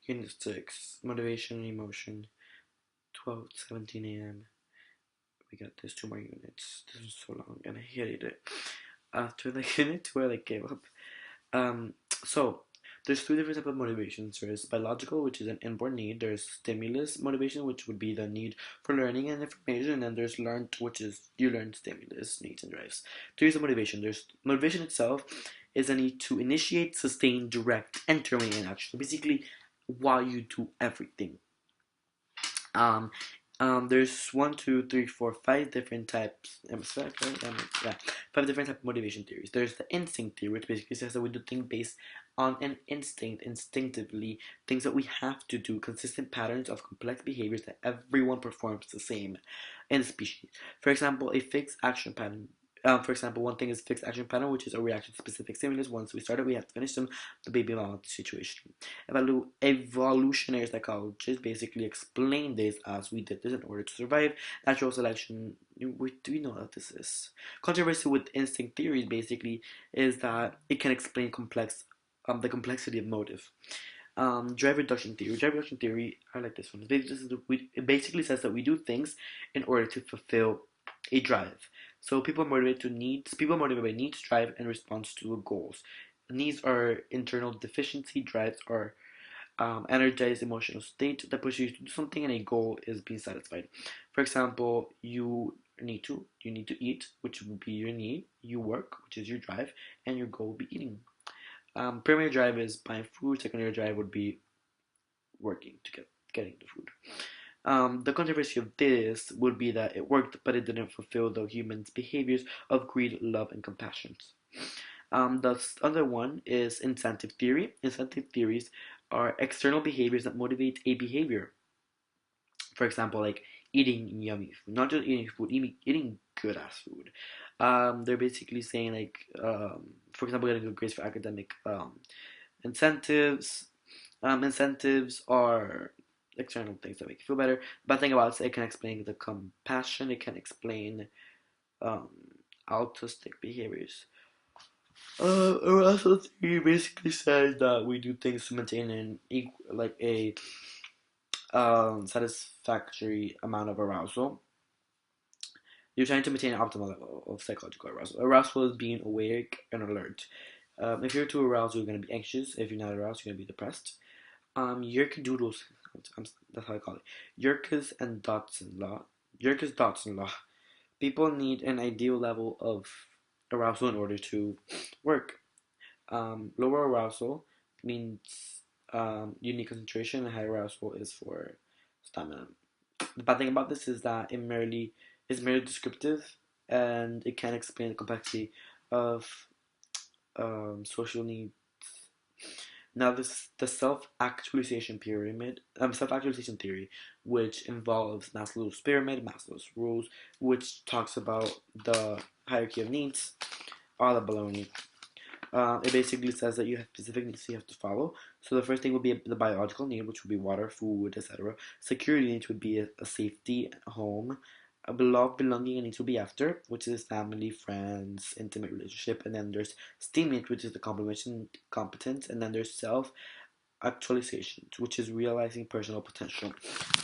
Unit 6, Motivation and Emotion, 12:17 a.m. We got this 2 more units. This was so long and I hated it. After like unit 2, I like gave up. Um, so there's three different types of motivations. There's biological, which is an inborn need. There's stimulus motivation, which would be the need for learning and information. And then there's learned, which is you learn stimulus, needs, and drives. Three is motivation. There's motivation itself is a need to initiate, sustain, direct, and terminate an action. So basically, while you do everything. Um, there's one, two, three, four, five different types. Yeah, five different type of motivation theories. There's the instinct theory, which basically says that we do things based on an instinct, instinctively, things that we have to do, consistent patterns of complex behaviors that everyone performs the same in the species. For example, a fixed action pattern. For example, one thing is fixed action pattern, which is a reaction to specific stimulus. Once we start it, we have to finish them. The baby mama situation. Evolutionary psychologists basically explain this as we did this in order to survive. Natural selection, we know what this is. Controversy with instinct theories basically is that it can explain the complexity of motive. Drive reduction theory. Drive reduction theory, I like this one. It basically says that we do things in order to fulfill a drive. So people are motivated by needs, drive, and response to goals. Needs are internal deficiency, drives are energized emotional state that pushes you to do something, and a goal is being satisfied. For example, you need to eat, which would be your need. You work, which is your drive, and your goal would be eating. Primary drive is buying food. Secondary drive would be working to getting the food. The controversy of this would be that it worked, but it didn't fulfill the human's behaviors of greed, love, and compassion. The other one is incentive theory. Incentive theories are external behaviors that motivate a behavior. For example, like eating yummy food, not just eating food, eating good ass food. They're basically saying like, for example, getting good grades for academic incentives. Incentives are external things that make you feel better. Bad thing about it can explain the compassion. It can explain um, altruistic behaviors. Arousal theory basically says that we do things to maintain an equal, like a satisfactory amount of arousal. You're trying to maintain an optimal level of psychological arousal. Arousal is being awake and alert. If you're too aroused, you're going to be anxious. If you're not aroused, you're going to be depressed. Yerkadoodles, that's how I call it. Yerkas and Dotson law. Yerkas Dotson law. People need an ideal level of arousal in order to work. Lower arousal means you need concentration, and high arousal is for stamina. The bad thing about this is that it is merely descriptive, and it can't explain the complexity of social needs. Now, this the self-actualization theory, which involves Maslow's pyramid, Maslow's rules, which talks about the hierarchy of needs, all the baloney. It basically says that you have specific needs you have to follow. So the first thing would be the biological need, which would be water, food, etc. Security needs would be a safety, a home. A love, belonging, and needs would be after, which is family, friends, intimate relationship. And then there's STEAM needs, which is the competence. And then there's self actualization, which is realizing personal potential.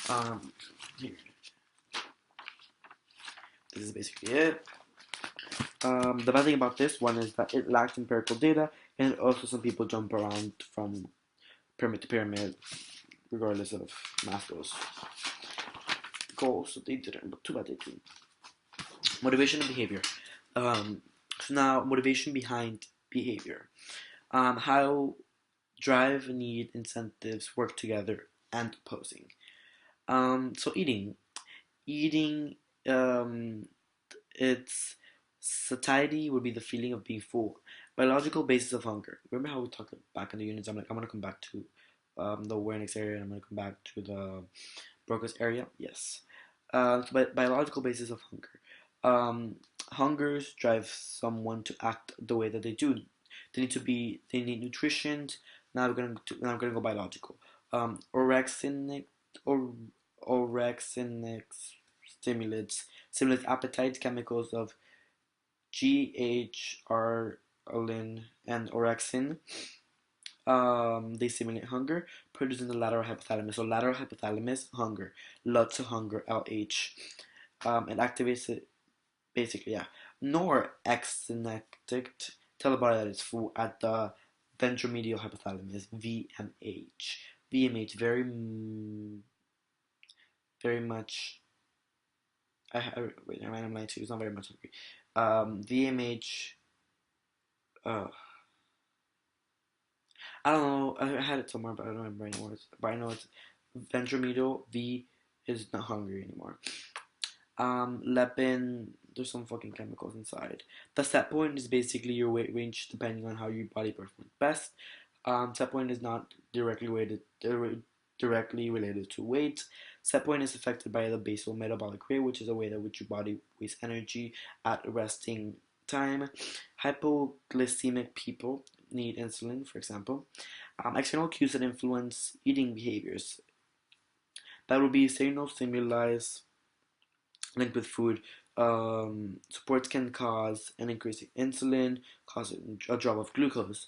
Um, this is basically it. The bad thing about this one is that it lacks empirical data, and also some people jump around from pyramid to pyramid, regardless of Maslow's goals. So they didn't, but too bad they did. Motivation and behavior. Um, so now, motivation behind behavior. How drive, need, incentives work together and opposing. So eating, um, it's satiety would be the feeling of being full. Biological basis of hunger. Remember how we talked back in the units? I'm gonna come back to the awareness area, and I'm gonna come back to the Broca's area. Yes. So biological basis of hunger. Hungers drive someone to act the way that they do. They need nutrition. Now I'm gonna go biological. Orexinic or orexinic stimulates appetite. Chemicals of GHRLin and orexin They simulate hunger, producing the lateral hypothalamus. So lateral hypothalamus, hunger, lots of hunger, LH. It activates it basically, yeah. Norexenectic tell the body that it's full at the ventromedial hypothalamus, VMH. VMH very much. Wait, I'm lying to you. It's not very much hungry. VMH. Uh, I don't know. I had it somewhere, but I don't remember anymore. But I know it's ventromedial. V is not hungry anymore. Leptin, there's some fucking chemicals inside. The set point is basically your weight range depending on how your body performs best. Set point is not directly related to weight. Set point is affected by the basal metabolic rate, which is a way that which your body wastes energy at resting time. Hypoglycemic people need insulin, for example. External cues that influence eating behaviors. That will be signal stimuli linked with food. Supports can cause an increase in insulin, cause a drop of glucose.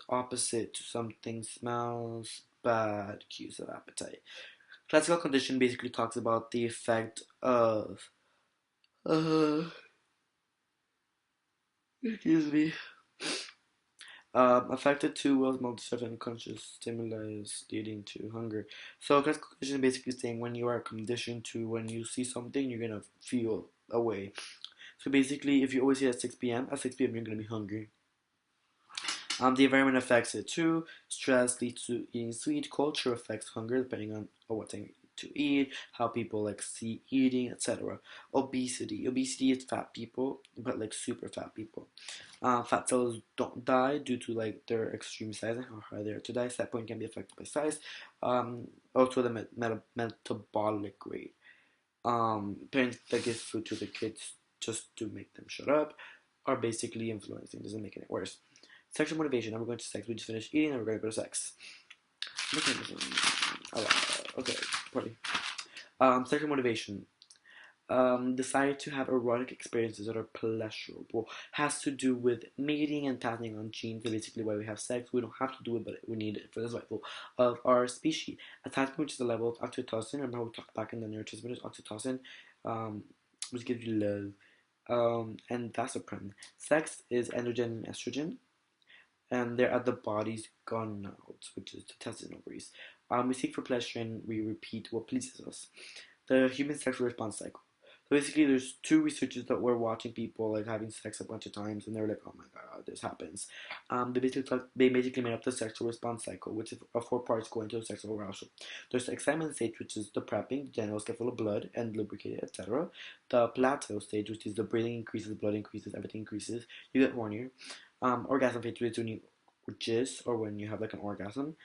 Opposite to something smells bad, cues of appetite. Classical condition basically talks about the effect of, uh, excuse me, affected to Will's multi unconscious stimuli leading to hunger. So classical condition is basically saying when you are conditioned to when you see something, you're gonna feel a way. So basically, if you always eat at 6 p.m., at 6 p.m. you're gonna be hungry. The environment affects it too. Stress leads to eating sweet. Culture affects hunger depending on what thing to eat, how people like see eating, etc. Obesity. Obesity is fat people, but like super fat people. Fat cells don't die due to like their extreme size and how hard they are to die. Set point can be affected by size. Also the metabolic rate. Parents that give food to the kids just to make them shut up are basically influencing, doesn't make it worse. Sexual motivation. Now we're going to sex. We just finished eating, and we're going to go to sex. Okay, party. Sexual motivation. Desire to have erotic experiences that are pleasurable has to do with mating and passing on genes. So basically, why we have sex, we don't have to do it, but we need it for the survival of our species. Attachment, which is the level of oxytocin. Remember how we talked back in the neurotransmitters, oxytocin, um, which gives you love. And vasopressin. Sex is androgen and estrogen, and they're at the body's gonads, which is the testes and ovaries. We seek for pleasure and we repeat what pleases us. The human sexual response cycle. So basically, there's two researchers that were watching people like having sex a bunch of times, and they were like, "Oh my god, this happens." They basically made up the sexual response cycle, which is four parts go into sexual arousal. There's the excitement stage, which is the prepping, the genitals get full of blood and lubricated, etc. The plateau stage, which is the breathing increases, blood increases, everything increases. You get hornier. Orgasm phase is when you jizz or when you have like an orgasm.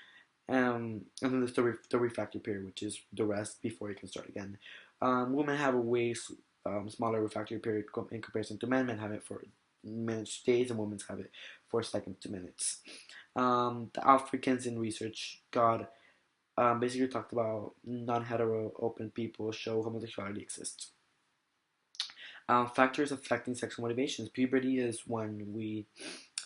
And then there's the refractory period, which is the rest before you can start again. Women have a way smaller refractory period in comparison to men. Men have it for minutes, days, and women have it for seconds to minutes. The Africans in research got basically talked about non-hetero open people show homosexuality exists. Factors affecting sexual motivations. Puberty is when we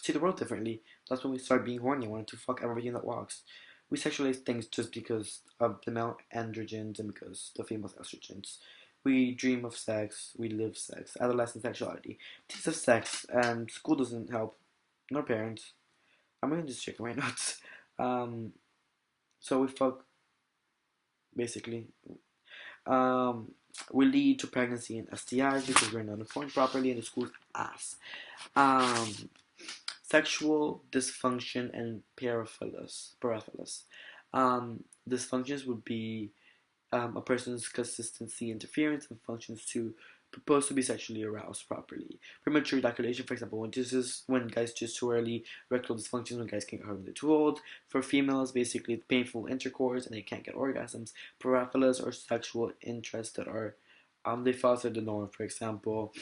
see the world differently. That's when we start being horny, wanting to fuck everything that walks. We sexualize things just because of the male androgens and because the female estrogens. We dream of sex, we live sex, adolescent sexuality. Taste of sex, and school doesn't help, nor parents. I'm gonna just check my notes. Um, so we fuck, basically. Um, we lead to pregnancy and STIs because we're not informed properly and the school's ass. Um, Sexual dysfunction and paraphilus. Dysfunctions would be a person's consistency, interference, and functions to propose to be sexually aroused properly. Premature ejaculation, for example, when this is when guys just too early. Rectal dysfunctions when guys can't get hard when they're too old. For females, basically painful intercourse and they can't get orgasms. Paraphilas or sexual interests that are they foster the norm. For example,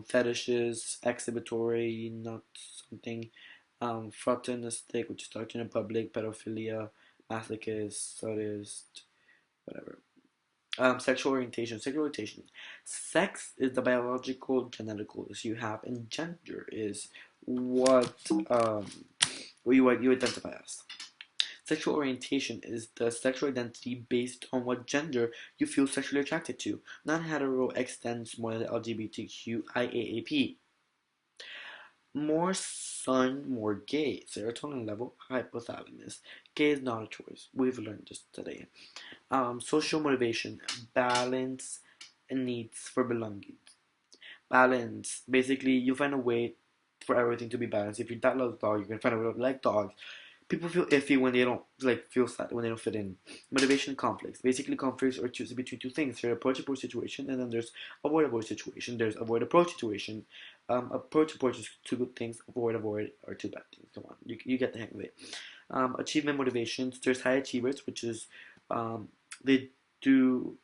fetishes, exhibitory, not something, frotteuristic, which is touching in public, pedophilia, masochist, sadist, whatever. Sexual orientation. Sexual orientation. Sex is the biological genetical you have, and gender is what what you identify as. Sexual orientation is the sexual identity based on what gender you feel sexually attracted to. Non-hetero extends more than the LGBTQIAAP. More sun, more gay. Serotonin level, hypothalamus. Gay is not a choice. We've learned this today. Social motivation, balance, and needs for belonging. Balance. Basically, you find a way for everything to be balanced. If your dad loves dogs, you can find a way to like dogs. People feel iffy when they don't feel sad when they don't fit in. Motivation conflicts. Basically, conflicts are choosing between two things. There's approach situation, and then there's avoid situation. There's approach situation. Approach is two good things. Avoid are two bad things. Come on, you get the hang of it. Achievement motivations. There's high achievers, which is they do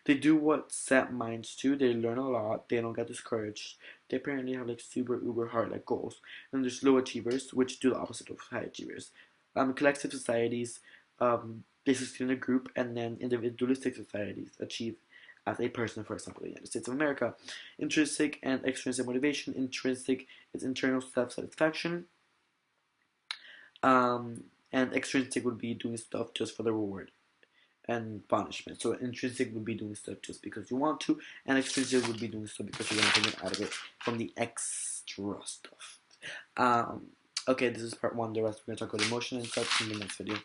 they do what set minds to. They learn a lot. They don't get discouraged. They apparently have super uber hard goals. And there's low achievers, which do the opposite of high achievers. Collective societies, they succeed in a group, and then individualistic societies achieve as a person. For example, the United States of America. Intrinsic and extrinsic motivation. Intrinsic is internal self-satisfaction, and extrinsic would be doing stuff just for the reward and punishment. So intrinsic would be doing stuff just because you want to, and extrinsic would be doing stuff because you're gonna get out of it from the extra stuff. Okay, this is part one. The rest we're gonna talk about emotion and stuff in the next video.